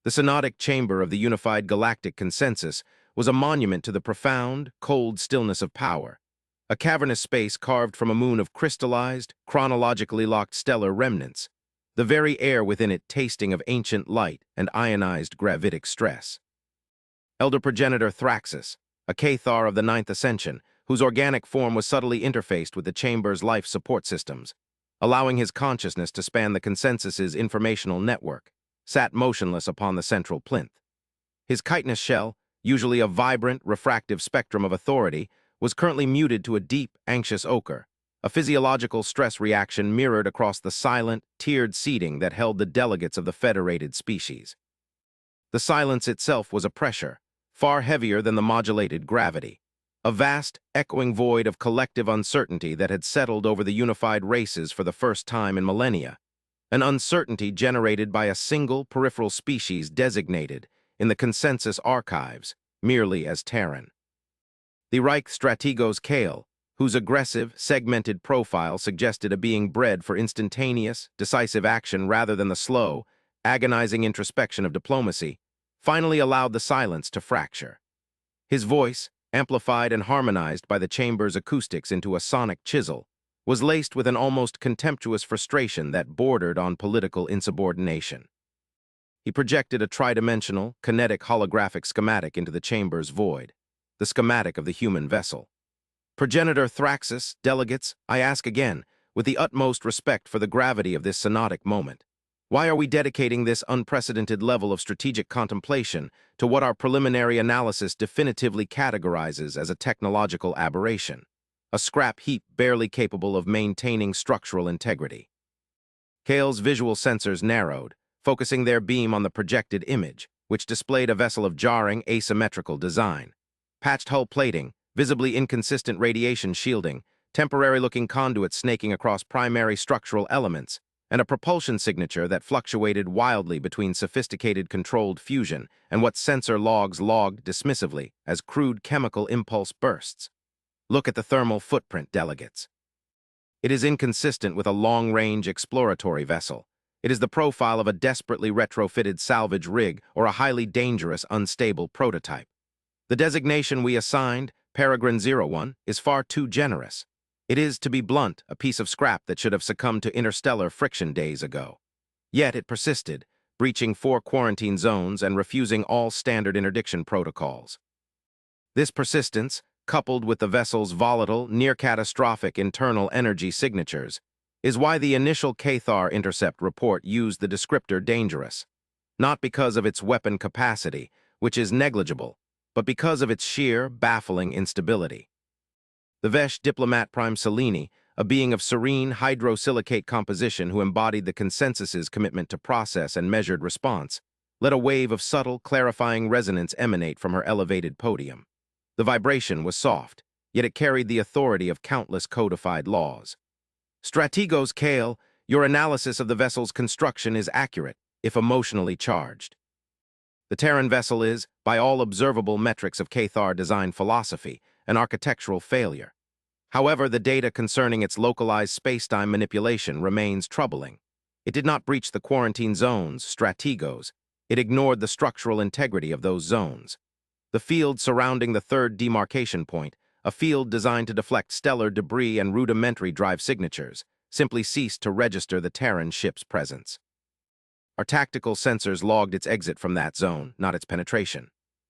The synodic chamber of the unified galactic consensus was a monument to the profound, cold stillness of power, a cavernous space carved from a moon of crystallized, chronologically locked stellar remnants, the very air within it tasting of ancient light and ionized gravitic stress. Elder progenitor Thraxus, a Cathar of the Ninth Ascension, whose organic form was subtly interfaced with the chamber's life support systems, allowing his consciousness to span the consensus's informational network, sat motionless upon the central plinth. His chitinous shell, usually a vibrant, refractive spectrum of authority, was currently muted to a deep, anxious ochre, a physiological stress reaction mirrored across the silent, tiered seating that held the delegates of the federated species. The silence itself was a pressure, far heavier than the modulated gravity, a vast, echoing void of collective uncertainty that had settled over the unified races for the first time in millennia, an uncertainty generated by a single peripheral species designated, in the consensus archives, merely as Terran. The Reich Strategos Kale, whose aggressive, segmented profile suggested a being bred for instantaneous, decisive action rather than the slow, agonizing introspection of diplomacy, finally allowed the silence to fracture. His voice, amplified and harmonized by the chamber's acoustics into a sonic chisel, was laced with an almost contemptuous frustration that bordered on political insubordination. He projected a tridimensional, kinetic holographic schematic into the chamber's void, the schematic of the human vessel. Progenitor Thraxus, delegates, I ask again, with the utmost respect for the gravity of this synodic moment, why are we dedicating this unprecedented level of strategic contemplation to what our preliminary analysis definitively categorizes as a technological aberration, a scrap heap barely capable of maintaining structural integrity? Kale's visual sensors narrowed, focusing their beam on the projected image, which displayed a vessel of jarring, asymmetrical design. Patched hull plating, visibly inconsistent radiation shielding, temporary-looking conduits snaking across primary structural elements, and a propulsion signature that fluctuated wildly between sophisticated controlled fusion and what sensor logs logged dismissively as crude chemical impulse bursts. Look at the thermal footprint, delegates. It is inconsistent with a long-range exploratory vessel. It is the profile of a desperately retrofitted salvage rig or a highly dangerous, unstable prototype. The designation we assigned, Peregrine 01, is far too generous. It is, to be blunt, a piece of scrap that should have succumbed to interstellar friction days ago. Yet it persisted, breaching 4 quarantine zones and refusing all standard interdiction protocols. This persistence, coupled with the vessel's volatile, near-catastrophic internal energy signatures, is why the initial Cathar intercept report used the descriptor dangerous, not because of its weapon capacity, which is negligible, but because of its sheer, baffling instability. The Vesh diplomat Prime Selene, a being of serene hydrosilicate composition who embodied the consensus's commitment to process and measured response, let a wave of subtle, clarifying resonance emanate from her elevated podium. The vibration was soft, yet it carried the authority of countless codified laws. Strategos Kale, your analysis of the vessel's construction is accurate, if emotionally charged. The Terran vessel is, by all observable metrics of Cathar design philosophy, an architectural failure. However, the data concerning its localized spacetime manipulation remains troubling. It did not breach the quarantine zones, strategos. It ignored the structural integrity of those zones. The field surrounding the third demarcation point, a field designed to deflect stellar debris and rudimentary drive signatures, simply ceased to register the Terran ship's presence. Our tactical sensors logged its exit from that zone, not its penetration.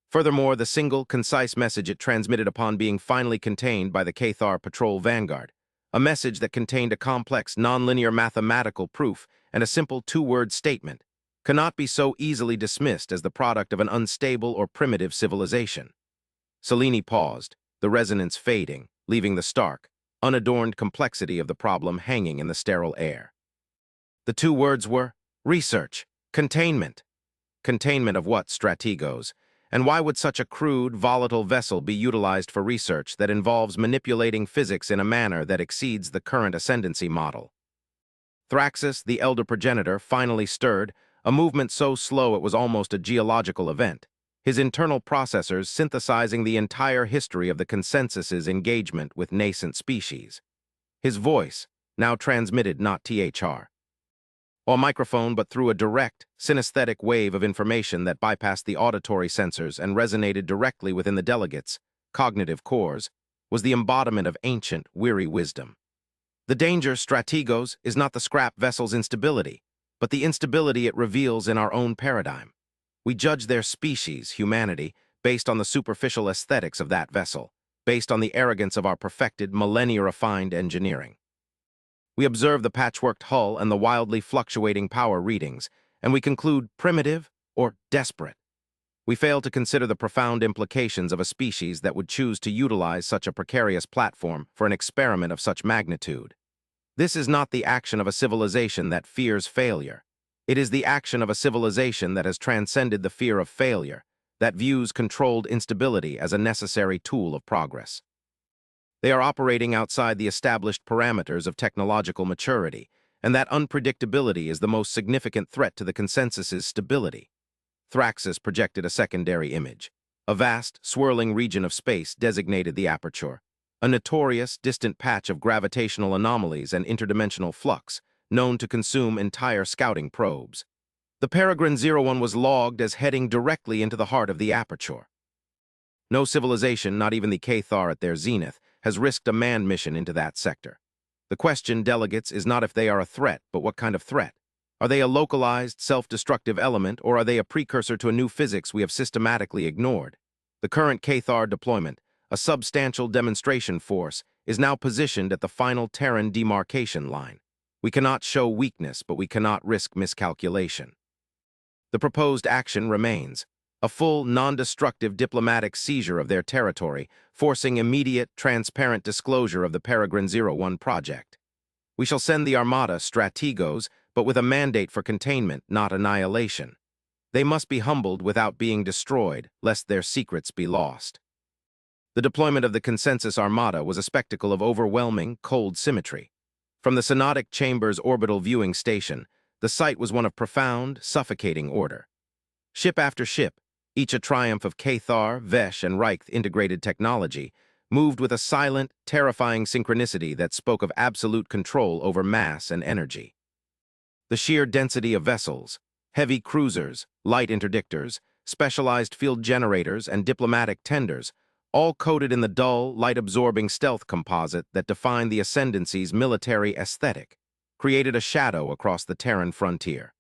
Furthermore, the single, concise message it transmitted upon being finally contained by the Cathar Patrol Vanguard, a message that contained a complex, nonlinear mathematical proof and a simple 2-word statement, cannot be so easily dismissed as the product of an unstable or primitive civilization. Selene paused, the resonance fading, leaving the stark, unadorned complexity of the problem hanging in the sterile air. The 2 words were research, containment. Containment of what, strategos? And why would such a crude, volatile vessel be utilized for research that involves manipulating physics in a manner that exceeds the current ascendancy model? Thraxus, the elder progenitor, finally stirred, a movement so slow it was almost a geological event, his internal processors synthesizing the entire history of the consensus's engagement with nascent species. His voice, now transmitted not THR. or microphone, but through a direct, synesthetic wave of information that bypassed the auditory sensors and resonated directly within the delegates' cognitive cores, was the embodiment of ancient, weary wisdom. The danger, strategos, is not the scrap vessel's instability, but the instability it reveals in our own paradigm. We judge their species, humanity, based on the superficial aesthetics of that vessel, based on the arrogance of our perfected, millennia-refined engineering. We observe the patchworked hull and the wildly fluctuating power readings, and we conclude primitive or desperate. We fail to consider the profound implications of a species that would choose to utilize such a precarious platform for an experiment of such magnitude. This is not the action of a civilization that fears failure. It is the action of a civilization that has transcended the fear of failure, that views controlled instability as a necessary tool of progress. They are operating outside the established parameters of technological maturity, and that unpredictability is the most significant threat to the consensus's stability. Thraxis projected a secondary image. A vast, swirling region of space designated the aperture, a notorious, distant patch of gravitational anomalies and interdimensional flux, known to consume entire scouting probes. The Peregrine 01 was logged as heading directly into the heart of the aperture. No civilization, not even the Cathar at their zenith, has risked a manned mission into that sector. The question, delegates, is not if they are a threat, but what kind of threat. Are they a localized, self-destructive element, or are they a precursor to a new physics we have systematically ignored? The current Cathar deployment, a substantial demonstration force, is now positioned at the final Terran demarcation line. We cannot show weakness, but we cannot risk miscalculation. The proposed action remains a full, non-destructive diplomatic seizure of their territory, forcing immediate, transparent disclosure of the Peregrine 01 project. We shall send the Armada, strategos, but with a mandate for containment, not annihilation. They must be humbled without being destroyed, lest their secrets be lost. The deployment of the Consensus Armada was a spectacle of overwhelming, cold symmetry. From the Synodic Chamber's orbital viewing station, the sight was one of profound, suffocating order. Ship after ship, each a triumph of Cathar, Vesh, and Reich integrated technology, moved with a silent, terrifying synchronicity that spoke of absolute control over mass and energy. The sheer density of vessels, heavy cruisers, light interdictors, specialized field generators, and diplomatic tenders, all coated in the dull, light-absorbing stealth composite that defined the Ascendancy's military aesthetic, created a shadow across the Terran frontier.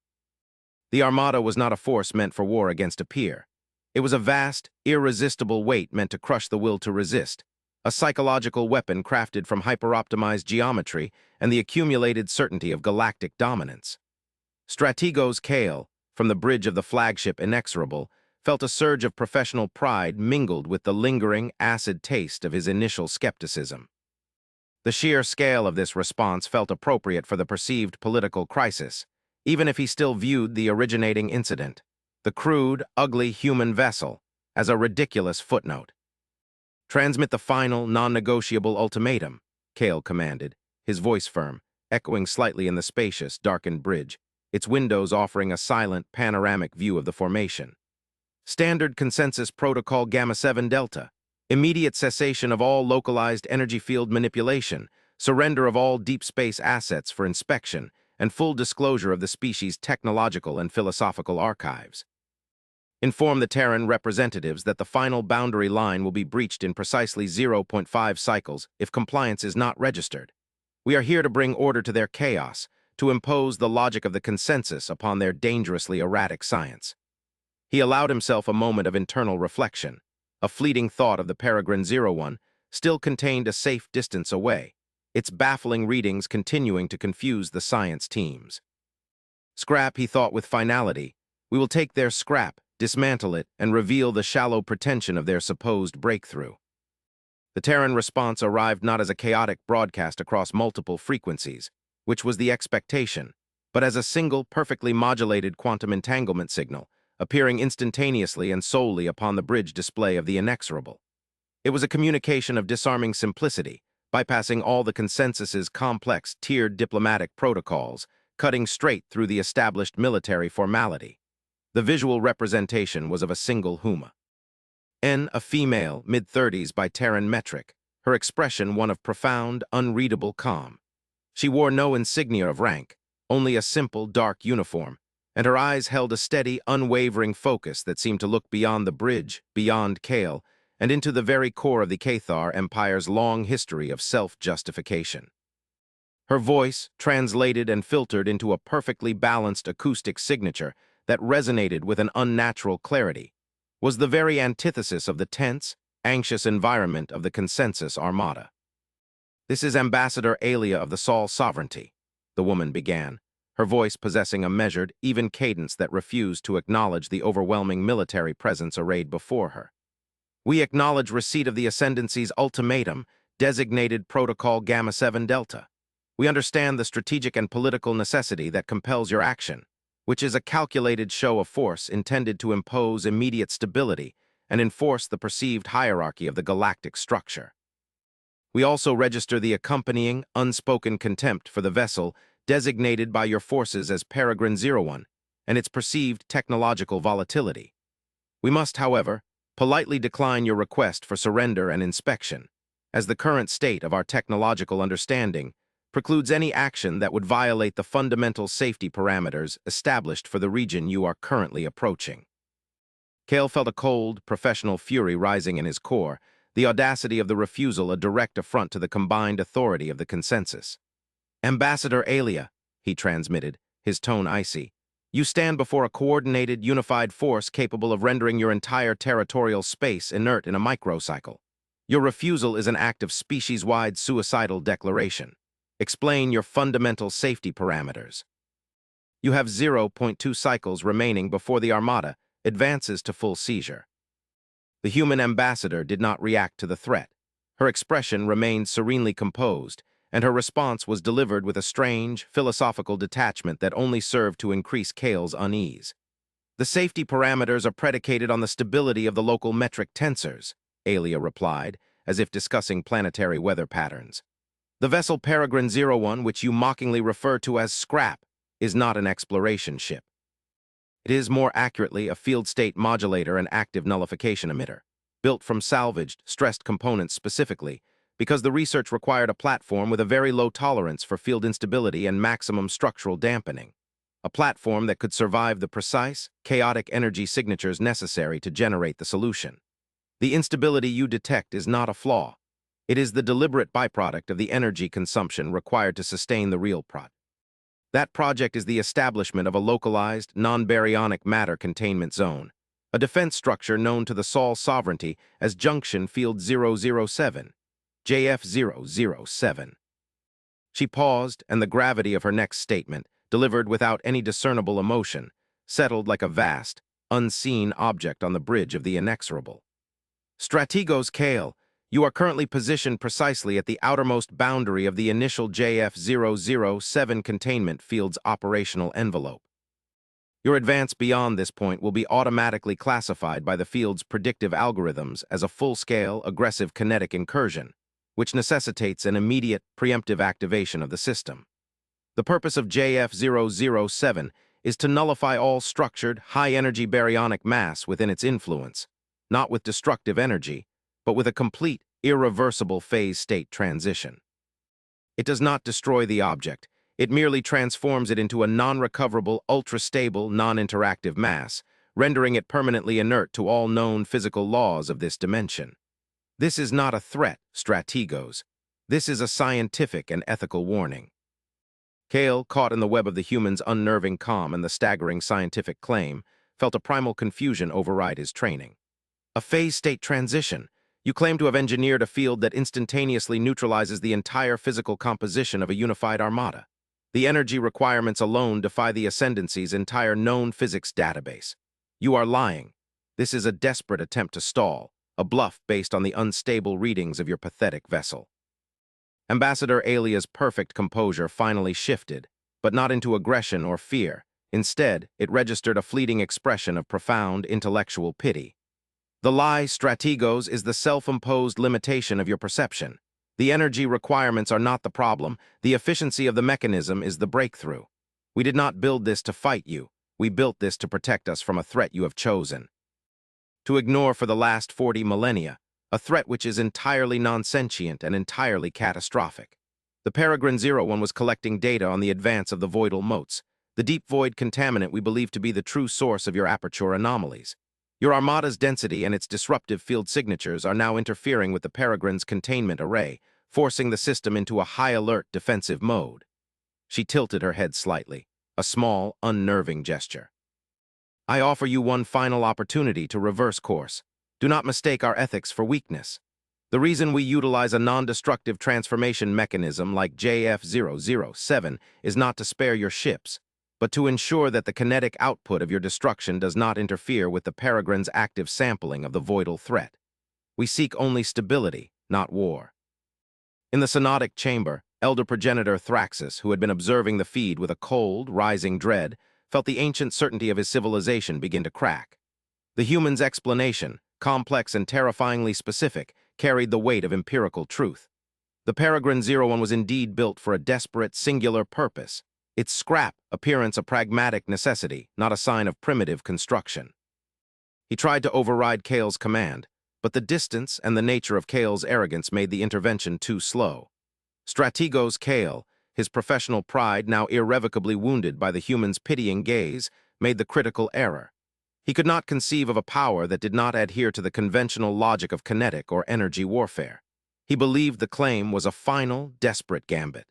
The Armada was not a force meant for war against a peer. It was a vast, irresistible weight meant to crush the will to resist, a psychological weapon crafted from hyper-optimized geometry and the accumulated certainty of galactic dominance. Strategos Kale, from the bridge of the flagship Inexorable, felt a surge of professional pride mingled with the lingering, acid taste of his initial skepticism. The sheer scale of this response felt appropriate for the perceived political crisis, even if he still viewed the originating incident, the crude, ugly human vessel, as a ridiculous footnote. Transmit the final, non-negotiable ultimatum, Kale commanded, his voice firm, echoing slightly in the spacious, darkened bridge, its windows offering a silent, panoramic view of the formation. Standard Consensus Protocol Gamma-7 Delta, immediate cessation of all localized energy field manipulation, surrender of all deep space assets for inspection, and full disclosure of the species' technological and philosophical archives. Inform the Terran representatives that the final boundary line will be breached in precisely 0.5 cycles if compliance is not registered. We are here to bring order to their chaos, to impose the logic of the consensus upon their dangerously erratic science. He allowed himself a moment of internal reflection. A fleeting thought of the Peregrine 01 still contained a safe distance away, its baffling readings continuing to confuse the science teams. Scrap, he thought with finality. We will take their scrap, dismantle it, and reveal the shallow pretension of their supposed breakthrough. The Terran response arrived not as a chaotic broadcast across multiple frequencies, which was the expectation, but as a single, perfectly modulated quantum entanglement signal, appearing instantaneously and solely upon the bridge display of the Inexorable. It was a communication of disarming simplicity, bypassing all the consensus's complex, tiered diplomatic protocols, cutting straight through the established military formality. The visual representation was of a single Huma. A female, mid-30s by Terran metric, her expression one of profound, unreadable calm. She wore no insignia of rank, only a simple, dark uniform, and her eyes held a steady, unwavering focus that seemed to look beyond the bridge, beyond Kale, and into the very core of the Cathar Empire's long history of self-justification. Her voice, translated and filtered into a perfectly balanced acoustic signature that resonated with an unnatural clarity, was the very antithesis of the tense, anxious environment of the consensus Armada. "This is Ambassador Alia of the Sol Sovereignty," the woman began, her voice possessing a measured, even cadence that refused to acknowledge the overwhelming military presence arrayed before her. "We acknowledge receipt of the Ascendancy's ultimatum, designated Protocol Gamma-7 Delta. We understand the strategic and political necessity that compels your action, which is a calculated show of force intended to impose immediate stability and enforce the perceived hierarchy of the galactic structure. We also register the accompanying, unspoken contempt for the vessel designated by your forces as Peregrine 01 and its perceived technological volatility. We must, however, politely decline your request for surrender and inspection, as the current state of our technological understanding precludes any action that would violate the fundamental safety parameters established for the region you are currently approaching." Kale felt a cold, professional fury rising in his core, the audacity of the refusal a direct affront to the combined authority of the consensus. "Ambassador Alia," he transmitted, his tone icy, "you stand before a coordinated, unified force capable of rendering your entire territorial space inert in a microcycle. Your refusal is an act of species-wide suicidal declaration. Explain your fundamental safety parameters." "You have 0.2 cycles remaining before the Armada advances to full seizure." The human ambassador did not react to the threat. Her expression remained serenely composed, and her response was delivered with a strange, philosophical detachment that only served to increase Kale's unease. "The safety parameters are predicated on the stability of the local metric tensors," Alia replied, as if discussing planetary weather patterns. "The vessel Peregrine 01, which you mockingly refer to as Scrap, is not an exploration ship. It is more accurately a field state modulator and active nullification emitter, built from salvaged, stressed components specifically, because the research required a platform with a very low tolerance for field instability and maximum structural dampening. A platform that could survive the precise, chaotic energy signatures necessary to generate the solution. The instability you detect is not a flaw. It is the deliberate byproduct of the energy consumption required to sustain the real project. That project is the establishment of a localized, non-baryonic matter containment zone, a defense structure known to the Sol Sovereignty as Junction Field 007, JF007. She paused, and the gravity of her next statement, delivered without any discernible emotion, settled like a vast, unseen object on the bridge of the inexorable. "Strategos Kale, you are currently positioned precisely at the outermost boundary of the initial JF007 containment field's operational envelope. Your advance beyond this point will be automatically classified by the field's predictive algorithms as a full-scale, aggressive kinetic incursion, which necessitates an immediate, preemptive activation of the system. The purpose of JF007 is to nullify all structured, high-energy baryonic mass within its influence, not with destructive energy, but with a complete, irreversible phase-state transition. It does not destroy the object. It merely transforms it into a non-recoverable, ultra-stable, non-interactive mass, rendering it permanently inert to all known physical laws of this dimension. This is not a threat, strategos. This is a scientific and ethical warning." Kale, caught in the web of the human's unnerving calm and the staggering scientific claim, felt a primal confusion override his training. "A phase-state transition? You claim to have engineered a field that instantaneously neutralizes the entire physical composition of a unified armada. The energy requirements alone defy the Ascendancy's entire known physics database. You are lying. This is a desperate attempt to stall, a bluff based on the unstable readings of your pathetic vessel." Ambassador Alia's perfect composure finally shifted, but not into aggression or fear. Instead, it registered a fleeting expression of profound intellectual pity. "The lie, strategos, is the self-imposed limitation of your perception. The energy requirements are not the problem. The efficiency of the mechanism is the breakthrough. We did not build this to fight you. We built this to protect us from a threat you have chosen to ignore for the last 40 millennia, a threat which is entirely non-sentient and entirely catastrophic. The Peregrine-01 was collecting data on the advance of the voidal motes, the deep void contaminant we believe to be the true source of your aperture anomalies. Your Armada's density and its disruptive field signatures are now interfering with the Peregrine's containment array, forcing the system into a high-alert defensive mode. She tilted her head slightly, a small, unnerving gesture. I offer you one final opportunity to reverse course. Do not mistake our ethics for weakness. The reason we utilize a non-destructive transformation mechanism like JF007 is not to spare your ships, but to ensure that the kinetic output of your destruction does not interfere with the Peregrine's active sampling of the voidal threat. We seek only stability, not war. In the synodic chamber, elder progenitor Thraxus, who had been observing the feed with a cold, rising dread, felt the ancient certainty of his civilization begin to crack. The human's explanation, complex and terrifyingly specific, carried the weight of empirical truth. The Peregrine-01 was indeed built for a desperate, singular purpose, its scrap appearance a pragmatic necessity, not a sign of primitive construction. He tried to override Kale's command, but the distance and the nature of Kale's arrogance made the intervention too slow. Strategos Kale, his professional pride now irrevocably wounded by the human's pitying gaze, made the critical error. He could not conceive of a power that did not adhere to the conventional logic of kinetic or energy warfare. He believed the claim was a final, desperate gambit.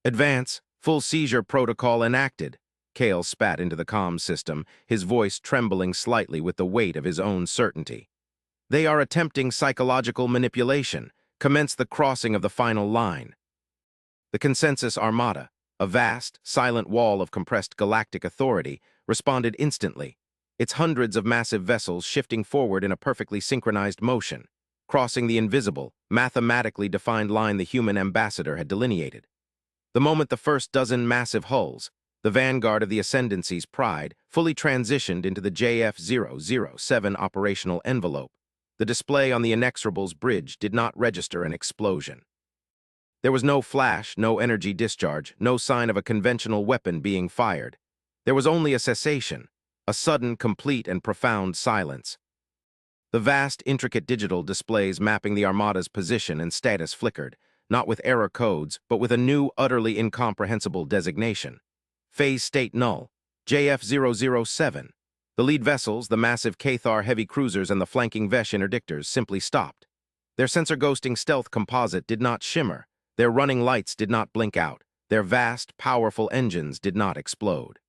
Advance, full seizure protocol enacted. Kale spat into the comm system, his voice trembling slightly with the weight of his own certainty. They are attempting psychological manipulation. Commence the crossing of the final line. The consensus Armada, a vast, silent wall of compressed galactic authority, responded instantly, its hundreds of massive vessels shifting forward in a perfectly synchronized motion, crossing the invisible, mathematically defined line the human ambassador had delineated. The moment the first dozen massive hulls, the vanguard of the Ascendancy's pride, fully transitioned into the JF007 operational envelope, the display on the Inexorable's bridge did not register an explosion. There was no flash, no energy discharge, no sign of a conventional weapon being fired. There was only a cessation, a sudden, complete, and profound silence. The vast, intricate digital displays mapping the Armada's position and status flickered, not with error codes, but with a new, utterly incomprehensible designation. Phase state null, JF007. The lead vessels, the massive Cathar heavy cruisers and the flanking Vesh interdictors simply stopped. Their sensor-ghosting stealth composite did not shimmer, their running lights did not blink out, their vast, powerful engines did not explode.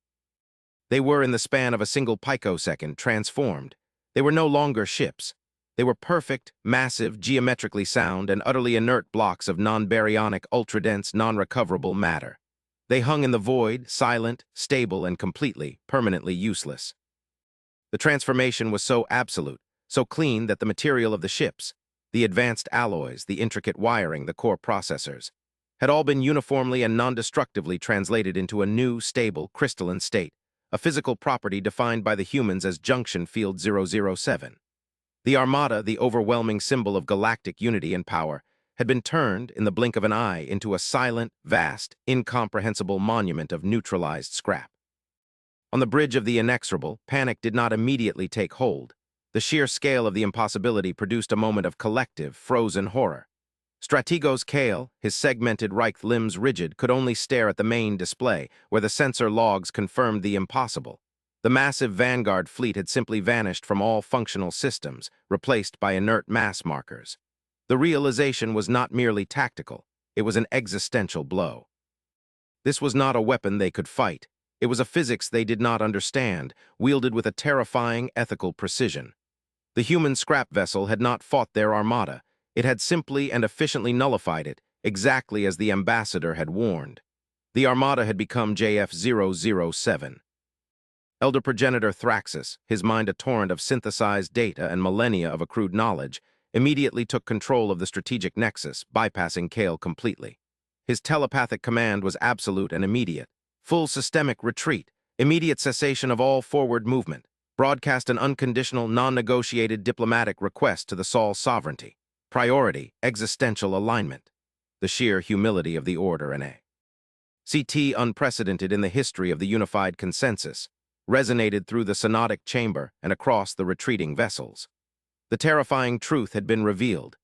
They were, in the span of a single picosecond, transformed. They were no longer ships. They were perfect, massive, geometrically sound, and utterly inert blocks of non-baryonic, ultra-dense, non-recoverable matter. They hung in the void, silent, stable, and completely, permanently useless. The transformation was so absolute, so clean that the material of the ships, the advanced alloys, the intricate wiring, the core processors, had all been uniformly and non-destructively translated into a new, stable, crystalline state, a physical property defined by the humans as Junction Field 007. The Armada, the overwhelming symbol of galactic unity and power, had been turned, in the blink of an eye, into a silent, vast, incomprehensible monument of neutralized scrap. On the bridge of the Inexorable, panic did not immediately take hold. The sheer scale of the impossibility produced a moment of collective, frozen horror. Strategos Kale, his segmented right limbs rigid, could only stare at the main display, where the sensor logs confirmed the impossible. The massive Vanguard fleet had simply vanished from all functional systems, replaced by inert mass markers. The realization was not merely tactical, it was an existential blow. This was not a weapon they could fight. It was a physics they did not understand, wielded with a terrifying ethical precision. The human scrap vessel had not fought their Armada. It had simply and efficiently nullified it, exactly as the ambassador had warned. The Armada had become JF007. Elder progenitor Thraxus, his mind a torrent of synthesized data and millennia of accrued knowledge, immediately took control of the strategic nexus, bypassing Kale completely. His telepathic command was absolute and immediate. Full systemic retreat, immediate cessation of all forward movement, broadcast an unconditional, non-negotiated diplomatic request to the Sol sovereignty. Priority, existential alignment. The sheer humility of the Order and a CT unprecedented in the history of the unified consensus, resonated through the synodic chamber and across the retreating vessels. The terrifying truth had been revealed.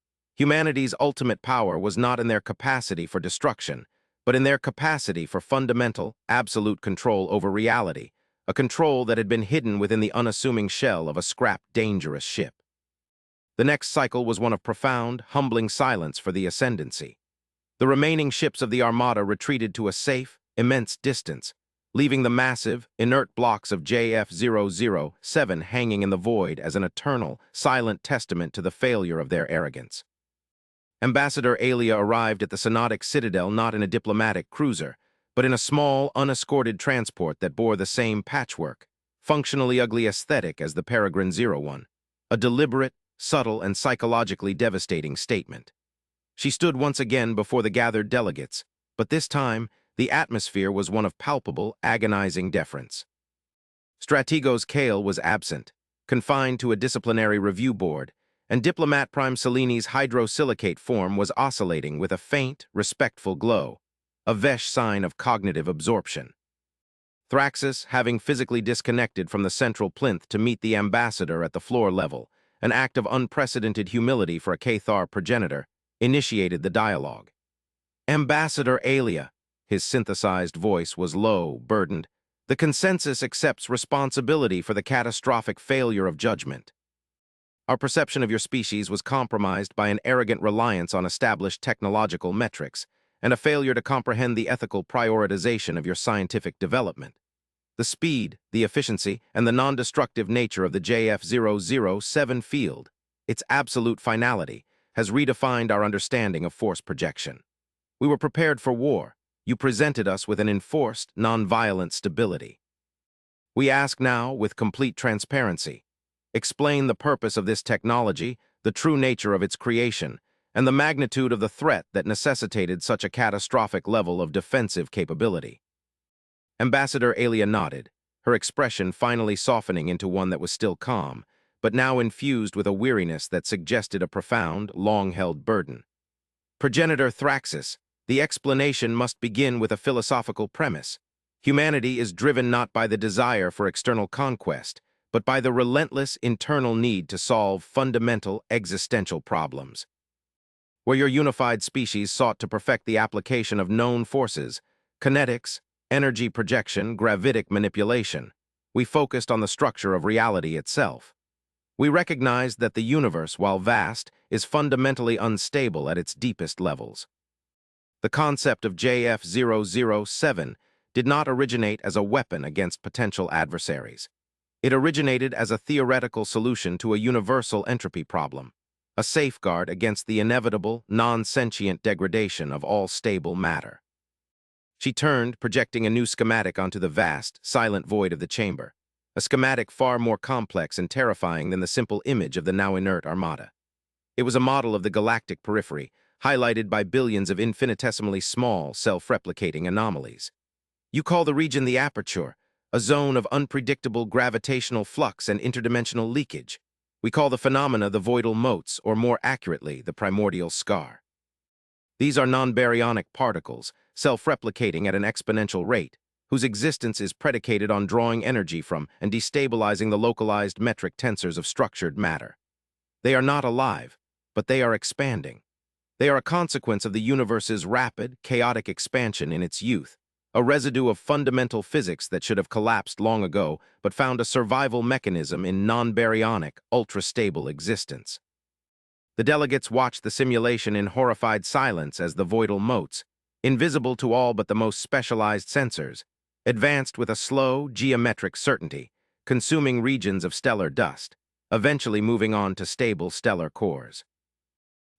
Humanity's ultimate power was not in their capacity for destruction, but in their capacity for fundamental, absolute control over reality, a control that had been hidden within the unassuming shell of a scrap, dangerous ship. The next cycle was one of profound, humbling silence for the Ascendancy. The remaining ships of the Armada retreated to a safe, immense distance, leaving the massive, inert blocks of JF007 hanging in the void as an eternal, silent testament to the failure of their arrogance. Ambassador Alia arrived at the Synodic Citadel not in a diplomatic cruiser, but in a small, unescorted transport that bore the same patchwork, functionally ugly aesthetic as the Peregrine 01, a deliberate, subtle, and psychologically devastating statement. She stood once again before the gathered delegates, but this time, the atmosphere was one of palpable, agonizing deference. Strategos Kale was absent, confined to a disciplinary review board, and Diplomat Prime Seleni's hydrosilicate form was oscillating with a faint, respectful glow, a Vesh sign of cognitive absorption. Thraxus, having physically disconnected from the central plinth to meet the ambassador at the floor level, an act of unprecedented humility for a Cathar progenitor, initiated the dialogue. Ambassador Alia, his synthesized voice was low, burdened. The consensus accepts responsibility for the catastrophic failure of judgment. Our perception of your species was compromised by an arrogant reliance on established technological metrics and a failure to comprehend the ethical prioritization of your scientific development. The speed, the efficiency, and the non-destructive nature of the JF007 field, its absolute finality, has redefined our understanding of force projection. We were prepared for war. You presented us with an enforced, non-violent stability. We ask now, with complete transparency, explain the purpose of this technology, the true nature of its creation, and the magnitude of the threat that necessitated such a catastrophic level of defensive capability. Ambassador Alia nodded, her expression finally softening into one that was still calm, but now infused with a weariness that suggested a profound, long-held burden. Progenitor Thraxus, the explanation must begin with a philosophical premise. Humanity is driven not by the desire for external conquest, but by the relentless internal need to solve fundamental existential problems. Where your unified species sought to perfect the application of known forces, kinetics, energy projection, gravitic manipulation, we focused on the structure of reality itself. We recognized that the universe, while vast, is fundamentally unstable at its deepest levels. The concept of JF007 did not originate as a weapon against potential adversaries. It originated as a theoretical solution to a universal entropy problem, a safeguard against the inevitable, non-sentient degradation of all stable matter. She turned, projecting a new schematic onto the vast, silent void of the chamber, a schematic far more complex and terrifying than the simple image of the now inert Armada. It was a model of the galactic periphery, highlighted by billions of infinitesimally small, self-replicating anomalies. You call the region the aperture, a zone of unpredictable gravitational flux and interdimensional leakage. We call the phenomena the voidal motes, or more accurately, the primordial scar. These are non-baryonic particles, self-replicating at an exponential rate, whose existence is predicated on drawing energy from and destabilizing the localized metric tensors of structured matter. They are not alive, but they are expanding. They are a consequence of the universe's rapid, chaotic expansion in its youth, a residue of fundamental physics that should have collapsed long ago but found a survival mechanism in non-baryonic, ultra-stable existence. The delegates watched the simulation in horrified silence as the voidal motes, invisible to all but the most specialized sensors, advanced with a slow, geometric certainty, consuming regions of stellar dust, eventually moving on to stable stellar cores.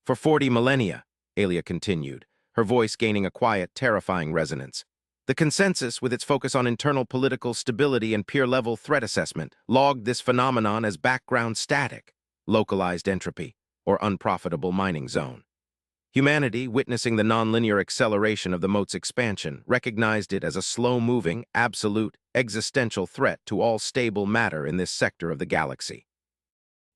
For 40 millennia, Alia continued, her voice gaining a quiet, terrifying resonance, the consensus, with its focus on internal political stability and peer-level threat assessment, logged this phenomenon as background static, localized entropy, or unprofitable mining zone. Humanity, witnessing the nonlinear acceleration of the mote's expansion, recognized it as a slow-moving, absolute, existential threat to all stable matter in this sector of the galaxy.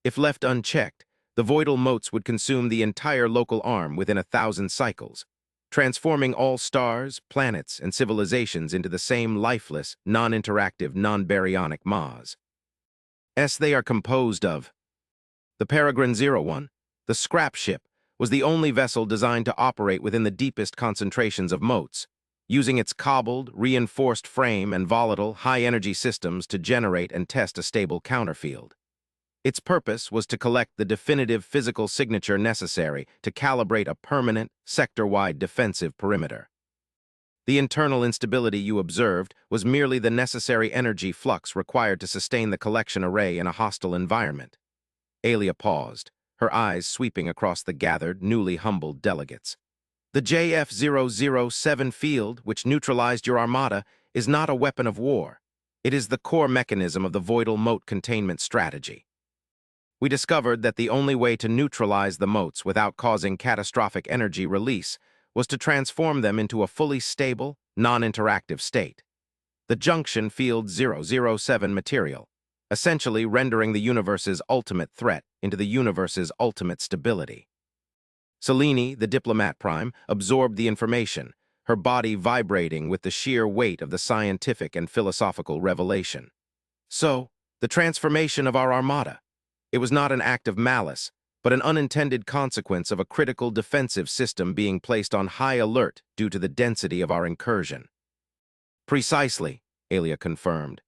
If left unchecked, the voidal motes would consume the entire local arm within 1,000 cycles, transforming all stars, planets, and civilizations into the same lifeless, non-interactive, non-baryonic maws. They are composed of the Peregrine 01, the scrap ship, was the only vessel designed to operate within the deepest concentrations of motes, using its cobbled, reinforced frame and volatile, high-energy systems to generate and test a stable counterfield. Its purpose was to collect the definitive physical signature necessary to calibrate a permanent, sector-wide defensive perimeter. The internal instability you observed was merely the necessary energy flux required to sustain the collection array in a hostile environment. Alia paused, her eyes sweeping across the gathered, newly humbled delegates. The JF007 field, which neutralized your Armada, is not a weapon of war. It is the core mechanism of the Voidal mote containment strategy. We discovered that the only way to neutralize the motes without causing catastrophic energy release was to transform them into a fully stable, non-interactive state. The junction field 007 material, essentially rendering the universe's ultimate threat into the universe's ultimate stability. Selene, the diplomat prime, absorbed the information, her body vibrating with the sheer weight of the scientific and philosophical revelation. So, the transformation of our Armada. It was not an act of malice, but an unintended consequence of a critical defensive system being placed on high alert due to the density of our incursion. Precisely, Alia confirmed.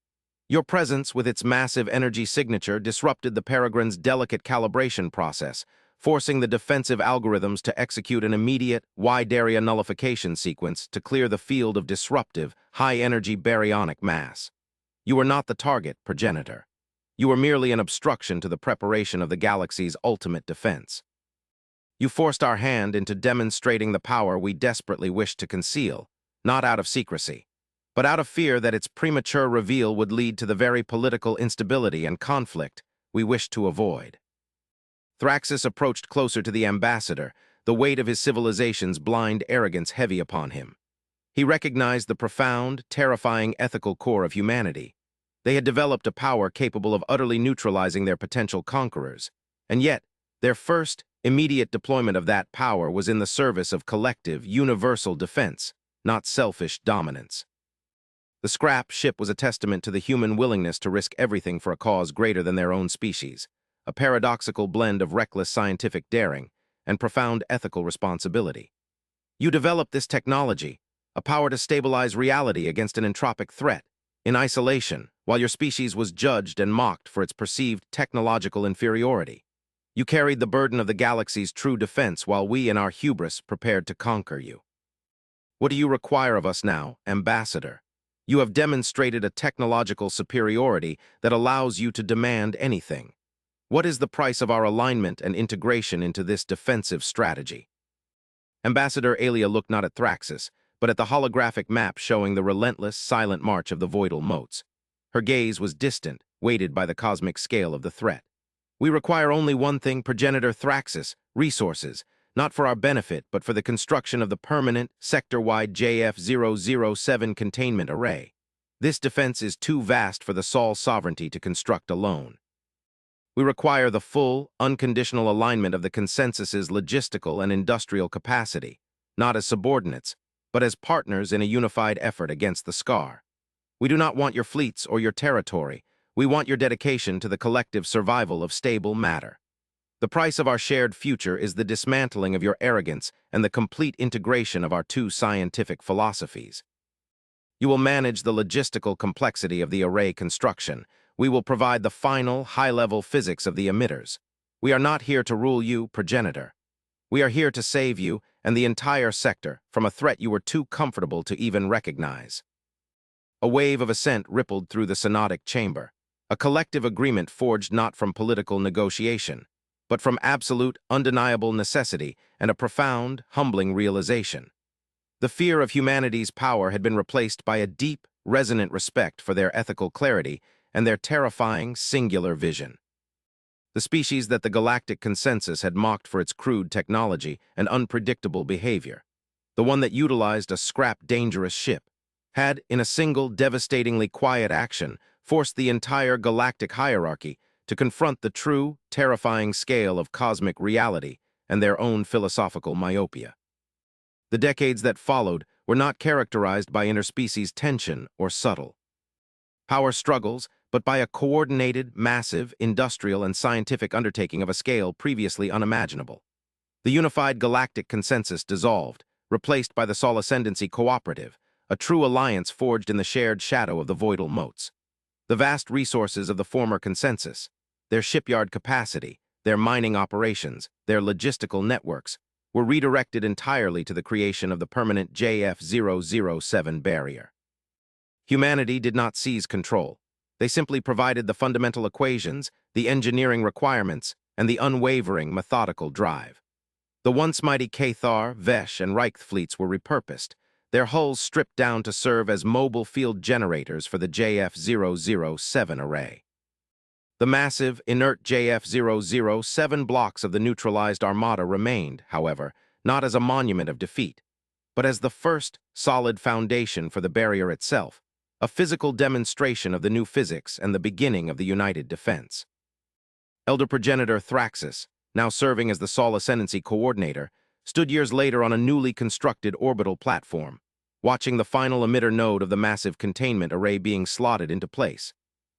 Your presence with its massive energy signature disrupted the Peregrine's delicate calibration process, forcing the defensive algorithms to execute an immediate, wide-area nullification sequence to clear the field of disruptive, high-energy baryonic mass. You were not the target, progenitor. You were merely an obstruction to the preparation of the galaxy's ultimate defense. You forced our hand into demonstrating the power we desperately wished to conceal, not out of secrecy, but out of fear that its premature reveal would lead to the very political instability and conflict we wished to avoid. Thraxus approached closer to the ambassador, the weight of his civilization's blind arrogance heavy upon him. He recognized the profound, terrifying ethical core of humanity. They had developed a power capable of utterly neutralizing their potential conquerors, and yet, their first, immediate deployment of that power was in the service of collective, universal defense, not selfish dominance. The scrap ship was a testament to the human willingness to risk everything for a cause greater than their own species, a paradoxical blend of reckless scientific daring and profound ethical responsibility. You developed this technology, a power to stabilize reality against an entropic threat, in isolation, while your species was judged and mocked for its perceived technological inferiority. You carried the burden of the galaxy's true defense while we in our hubris prepared to conquer you. What do you require of us now, Ambassador? You have demonstrated a technological superiority that allows you to demand anything. What is the price of our alignment and integration into this defensive strategy? Ambassador Alia looked not at Thraxus, but at the holographic map showing the relentless, silent march of the Voidal motes. Her gaze was distant, weighted by the cosmic scale of the threat. We require only one thing, progenitor Thraxus, resources, not for our benefit, but for the construction of the permanent, sector-wide JF007 containment array. This defense is too vast for the Sol sovereignty to construct alone. We require the full, unconditional alignment of the consensus's logistical and industrial capacity, not as subordinates, but as partners in a unified effort against the Scar. We do not want your fleets or your territory. We want your dedication to the collective survival of stable matter. The price of our shared future is the dismantling of your arrogance and the complete integration of our two scientific philosophies. You will manage the logistical complexity of the array construction. We will provide the final, high-level physics of the emitters. We are not here to rule you, progenitor. We are here to save you and the entire sector from a threat you were too comfortable to even recognize. A wave of assent rippled through the synodic chamber, a collective agreement forged not from political negotiation, but from absolute, undeniable necessity and a profound, humbling realization. The fear of humanity's power had been replaced by a deep, resonant respect for their ethical clarity and their terrifying, singular vision. The species that the galactic consensus had mocked for its crude technology and unpredictable behavior, the one that utilized a scrap dangerous ship, had, in a single devastatingly quiet action, forced the entire galactic hierarchy to confront the true, terrifying scale of cosmic reality and their own philosophical myopia. The decades that followed were not characterized by interspecies tension or subtle power struggles, but by a coordinated, massive, industrial and scientific undertaking of a scale previously unimaginable. The unified galactic consensus dissolved, replaced by the Sol Ascendancy Cooperative, a true alliance forged in the shared shadow of the voidal motes. The vast resources of the former consensus, their shipyard capacity, their mining operations, their logistical networks, were redirected entirely to the creation of the permanent JF007 barrier. Humanity did not seize control. They simply provided the fundamental equations, the engineering requirements, and the unwavering, methodical drive. The once mighty Cathar, Vesh, and Reich fleets were repurposed, their hulls stripped down to serve as mobile field generators for the JF007 array. The massive, inert JF007 blocks of the neutralized Armada remained, however, not as a monument of defeat, but as the first solid foundation for the barrier itself, a physical demonstration of the new physics and the beginning of the united defense. Elder Progenitor Thraxus, now serving as the Sol Ascendancy Coordinator, stood years later on a newly constructed orbital platform, watching the final emitter node of the massive containment array being slotted into place,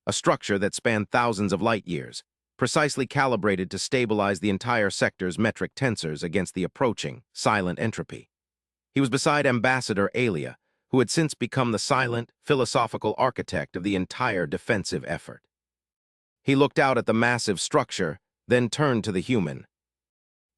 a structure that spanned thousands of light-years, precisely calibrated to stabilize the entire sector's metric tensors against the approaching, silent entropy. He was beside Ambassador Alia, who had since become the silent, philosophical architect of the entire defensive effort. He looked out at the massive structure, then turned to the human.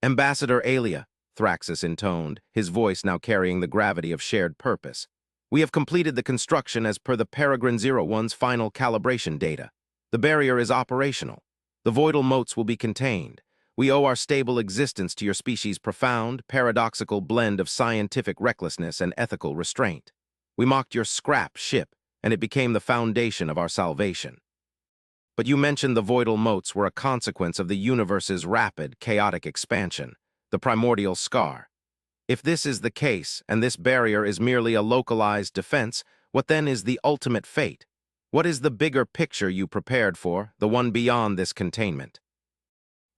"Ambassador Alia," Thraxus intoned, his voice now carrying the gravity of shared purpose. "We have completed the construction as per the Peregrine 01's final calibration data. The barrier is operational. The voidal motes will be contained. We owe our stable existence to your species' profound, paradoxical blend of scientific recklessness and ethical restraint. We mocked your scrap ship, and it became the foundation of our salvation. But you mentioned the voidal motes were a consequence of the universe's rapid, chaotic expansion, the primordial scar. If this is the case, and this barrier is merely a localized defense, what then is the ultimate fate? What is the bigger picture you prepared for, the one beyond this containment?"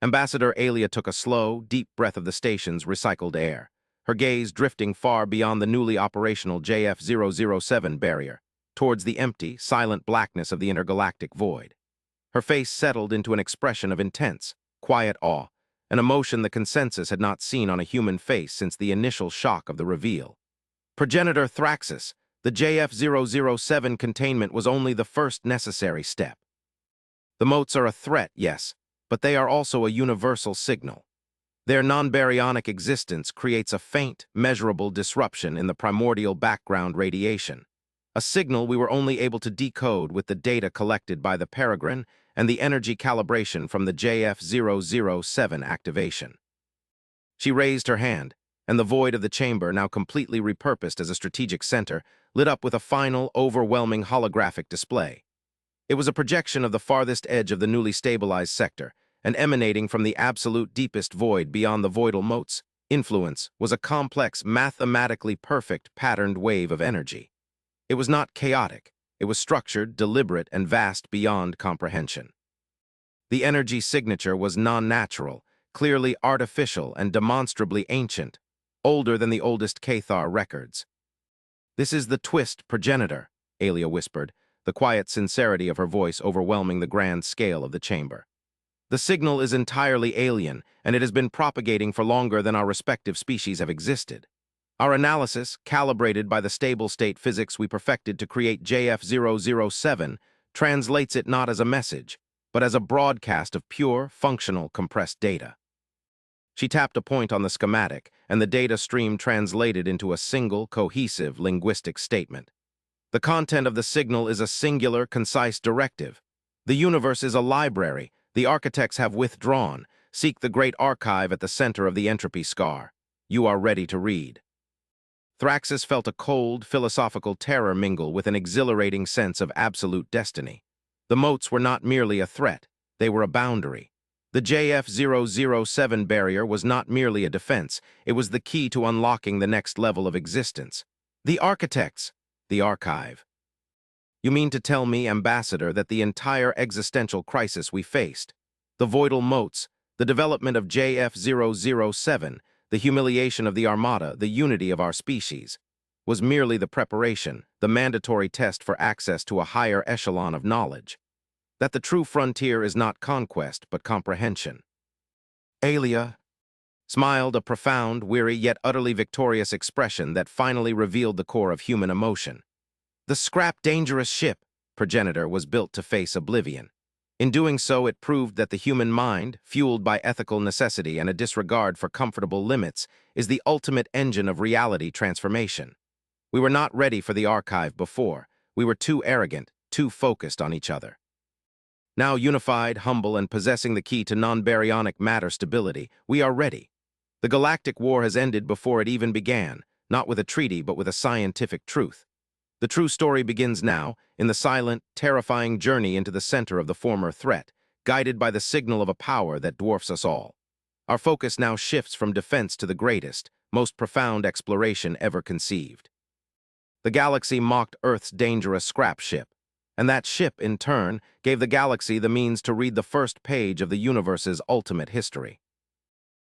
Ambassador Alia took a slow, deep breath of the station's recycled air, her gaze drifting far beyond the newly operational JF007 barrier, towards the empty, silent blackness of the intergalactic void. Her face settled into an expression of intense, quiet awe, an emotion the consensus had not seen on a human face since the initial shock of the reveal. "Progenitor Thraxus, the JF007 containment was only the first necessary step. The motes are a threat, yes, but they are also a universal signal. Their non-baryonic existence creates a faint, measurable disruption in the primordial background radiation, a signal we were only able to decode with the data collected by the Peregrine and the energy calibration from the JF007 activation." She raised her hand, and the void of the chamber, now completely repurposed as a strategic center, lit up with a final, overwhelming holographic display. It was a projection of the farthest edge of the newly stabilized sector, and emanating from the absolute deepest void beyond the voidal motes, influence was a complex, mathematically perfect, patterned wave of energy. It was not chaotic. It was structured, deliberate, and vast beyond comprehension. The energy signature was non-natural, clearly artificial and demonstrably ancient, older than the oldest Cathar records. "This is the twist, Progenitor," Alia whispered, the quiet sincerity of her voice overwhelming the grand scale of the chamber. "The signal is entirely alien, and it has been propagating for longer than our respective species have existed. Our analysis, calibrated by the stable-state physics we perfected to create JF007, translates it not as a message, but as a broadcast of pure, functional, compressed data." She tapped a point on the schematic, and the data stream translated into a single, cohesive, linguistic statement. "The content of the signal is a singular, concise directive. The universe is a library. The architects have withdrawn. Seek the great archive at the center of the entropy scar. You are ready to read." Thraxus felt a cold, philosophical terror mingle with an exhilarating sense of absolute destiny. The motes were not merely a threat, they were a boundary. The JF007 barrier was not merely a defense, it was the key to unlocking the next level of existence. The architects, the archive. "You mean to tell me, Ambassador, that the entire existential crisis we faced, the voidal motes, the development of JF007, the humiliation of the Armada, the unity of our species, was merely the preparation, the mandatory test for access to a higher echelon of knowledge? That the true frontier is not conquest, but comprehension?" "Alia," smiled a profound, weary, yet utterly victorious expression that finally revealed the core of human emotion. The scrap dangerous ship, progenitor, was built to face oblivion. In doing so, it proved that the human mind, fueled by ethical necessity and a disregard for comfortable limits, is the ultimate engine of reality transformation. We were not ready for the archive before. We were too arrogant, too focused on each other. Now unified, humble, and possessing the key to non-baryonic matter stability, we are ready. The Galactic War has ended before it even began, not with a treaty but with a scientific truth. The true story begins now, in the silent, terrifying journey into the center of the former threat, guided by the signal of a power that dwarfs us all. Our focus now shifts from defense to the greatest, most profound exploration ever conceived. The galaxy mocked Earth's dangerous scrap ship, and that ship, in turn, gave the galaxy the means to read the first page of the universe's ultimate history.